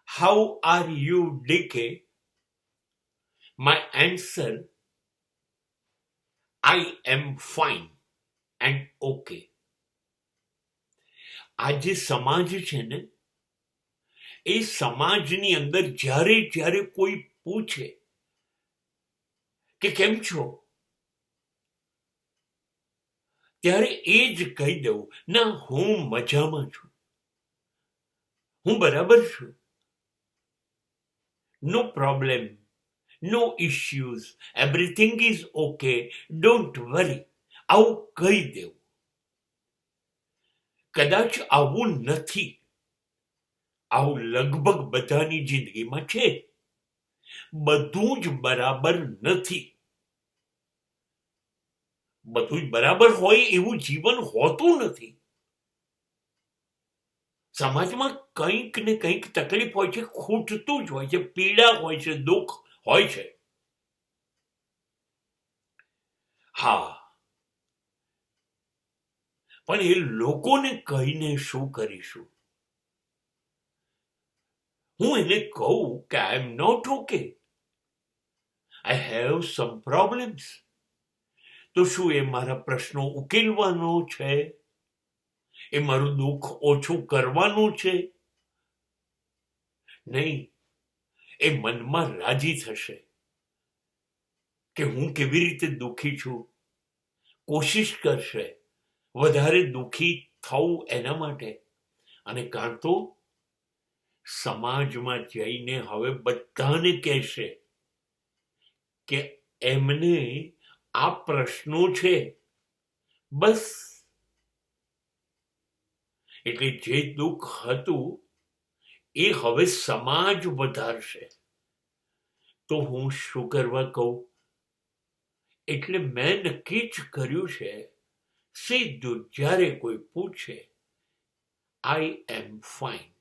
How are you, DK? My answer, I am fine and okay. આ જે સમાજ છે ને, એ સમાજની અંદર જ્યારે કોઈ પૂછે કે કેમ છો, ત્યારે એ જ કહી દેવું, ના હું મજામાં છું, હું બરાબર છું, no problem, no issues, everything is okay, don't worry, આવું કહી દેવું. કદાચ આવું નથી, આવું લગભગ બધાની જિંદગીમાં છે. બધું જ બરાબર નથી. બધું જ બરાબર હોય એવું જીવન હોતું નથી. સમાજમાં કંઈક ને કંઈક તકલીફ હોય છે, ખૂટતું જ હોય છે, પીડા હોય છે, દુઃખ હોય છે. હા, પણ એ લોકોને કહીને શું કરીશું? હું એને કહું કે I am not okay, I have some problems, તો શું એ મારા પ્રશ્નો ઉકેલવાનો છે? એ મારું દુઃખ ઓછું કરવાનું છે? નહીં. એ મનમાં રાજી થશે કે હું કેવી રીતે દુઃખી છું, કોશિશ કરશે વધારે દુઃખી થવું એના માટે. અને કાં તો સમાજમાં જઈને હવે બધાને કહેશે કે એમને આ પ્રશ્નો છે, બસ. એટલે જે દુઃખ હતું એ હવે સમાજ વધારશે. તો હું શું કરવા કહું? એટલે મેં નક્કી જ કર્યું છે, સીધું જ્યારે કોઈ પૂછે, આઈ એમ ફાઇન.